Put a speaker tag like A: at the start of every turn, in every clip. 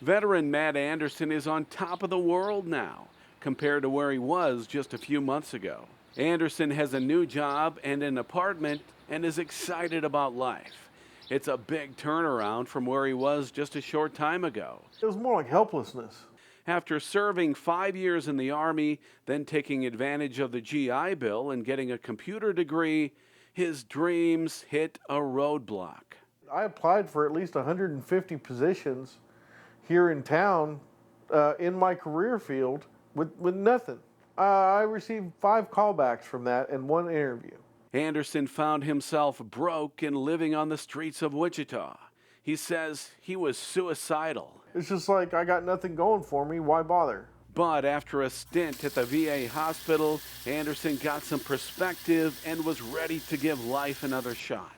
A: Veteran Matt Anderson is on top of the world now, compared to where he was just a few months ago. Anderson has a new job and an apartment and is excited about life. It's a big turnaround from where he was just a short time ago.
B: It was more like helplessness.
A: After serving 5 years in the Army, then taking advantage of the GI Bill and getting a computer degree, his dreams hit a roadblock.
B: I applied for at least 150 positions here in town in my career field with nothing. I received 5 callbacks from that and 1 interview.
A: Anderson found himself broke and living on the streets of Wichita. He says he was suicidal.
B: It's just like, I got nothing going for me, why bother?
A: But after a stint at the VA hospital, Anderson got some perspective and was ready to give life another shot.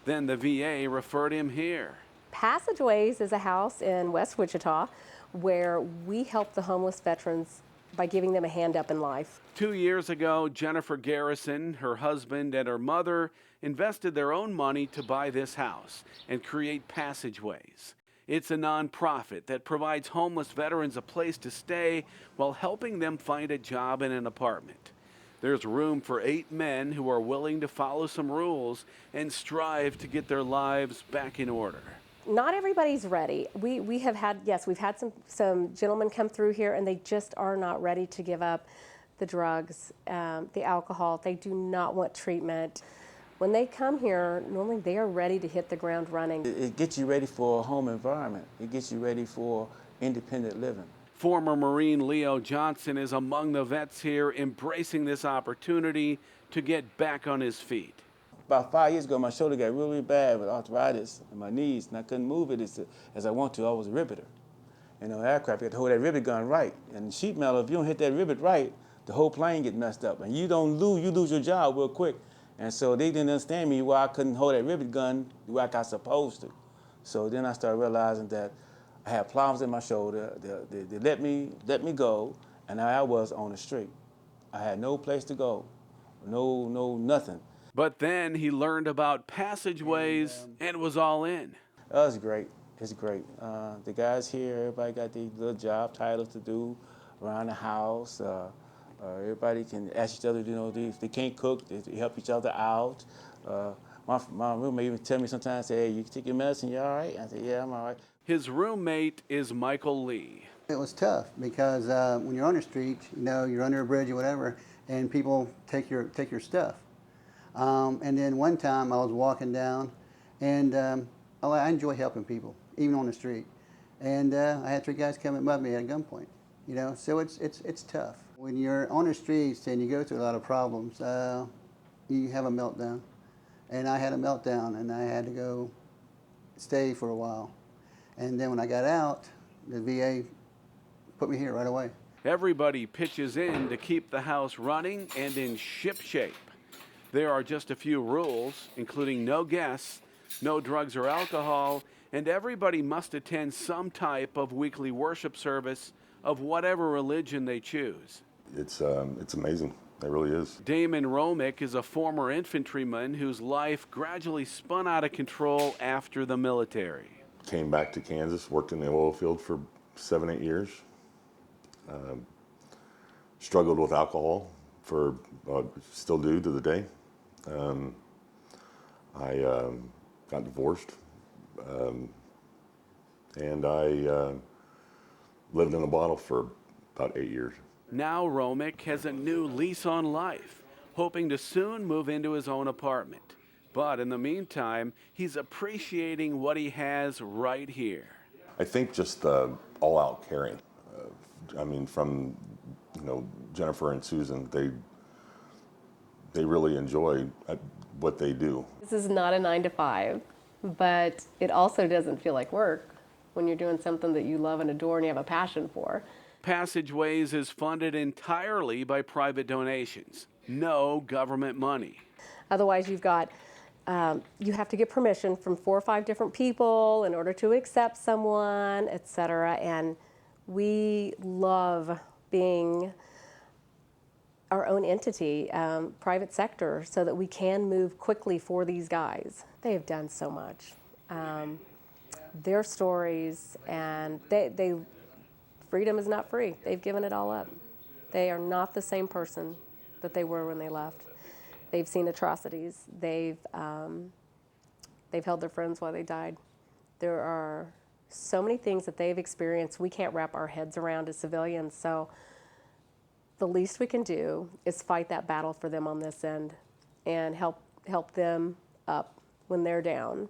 A: Then the VA referred him here.
C: Passageways is a house in West Wichita where we help the homeless veterans by giving them a hand up in life.
A: 2 years ago, Jennifer Garrison, her husband, and her mother invested their own money to buy this house and create Passageways. It's a nonprofit that provides homeless veterans a place to stay while helping them find a job in an apartment. There's room for 8 men who are willing to follow some rules and strive to get their lives back in order.
C: Not everybody's ready. We've had some gentlemen come through here and they just are not ready to give up the drugs, the alcohol. They do not want treatment. When they come here, normally they are ready to hit the ground running.
D: It gets you ready for a home environment. It gets you ready for independent living.
A: Former Marine Leo Johnson is among the vets here embracing this opportunity to get back on his feet.
D: About 5 years ago, my shoulder got really bad with arthritis in my knees, and I couldn't move it as I want to. I was a riveter. You know, aircraft, you have to hold that rivet gun right. And sheet metal, if you don't hit that rivet right, the whole plane gets messed up. And you lose your job real quick. And so they didn't understand me why I couldn't hold that rivet gun like I was supposed to. So then I started realizing that I had problems in my shoulder. They let me go, and I was on the street. I had no place to go, no nothing.
A: But then he learned about Passageways and was all in.
D: That was great. It's great. The guys here, everybody got these little job titles to do around the house. Everybody can ask each other, you know, if they can't cook, they help each other out. My roommate even tell me sometimes, say, hey, you take your medicine, you all right? I said, yeah, I'm all right.
A: His roommate is Michael Lee.
E: It was tough because when you're on the street, you know, you're under a bridge or whatever, and people take your stuff. And then one time I was walking down, and I enjoy helping people, even on the street. And I had 3 guys come and mug me at gunpoint. You know, so it's tough. When you're on the streets and you go through a lot of problems, you have a meltdown. And I had a meltdown, and I had to go stay for a while. And then when I got out, the VA put me here right away.
A: Everybody pitches in to keep the house running and in ship shape. There are just a few rules, including no guests, no drugs or alcohol, and everybody must attend some type of weekly worship service of whatever religion they choose.
F: It's amazing. It really is.
A: Damon Romick is a former infantryman whose life gradually spun out of control after the military.
F: Came back to Kansas, worked in the oil field for 7, 8 years. Struggled with alcohol still do to the day. I got divorced, and I lived in a bottle for about 8 years.
A: Now Romick has a new lease on life, hoping to soon move into his own apartment. But in the meantime, he's appreciating what he has right here.
F: I think just the all-out caring. I mean, from Jennifer and Susan, they really enjoy what they do.
C: This is not a 9-to-5, but it also doesn't feel like work when you're doing something that you love and adore and you have a passion for.
A: Passageways is funded entirely by private donations, no government money.
C: Otherwise, you have to get permission from 4 or 5 different people in order to accept someone, etc. And we love being our own entity, private sector, so that we can move quickly for these guys. They have done so much. their stories, and freedom is not free. They've given it all up. They are not the same person that they were when they left. They've seen atrocities. They've held their friends while they died. There are so many things that they've experienced we can't wrap our heads around as civilians. So the least we can do is fight that battle for them on this end and help them up when they're down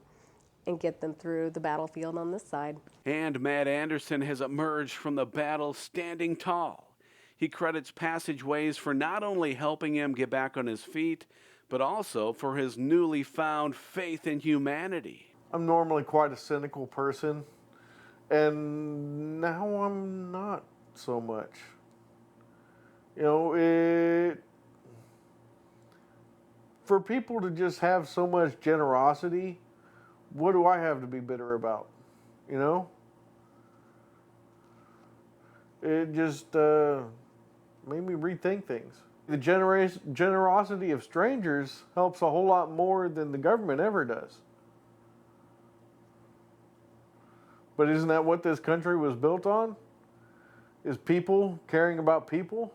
C: and get them through the battlefield on this side.
A: And Matt Anderson has emerged from the battle standing tall. He credits Passageways for not only helping him get back on his feet, but also for his newly found faith in humanity.
B: I'm normally quite a cynical person, and now I'm not so much. You know, for people to just have so much generosity, what do I have to be bitter about? You know? It just made me rethink things. The generosity of strangers helps a whole lot more than the government ever does. But isn't that what this country was built on? Is people caring about people?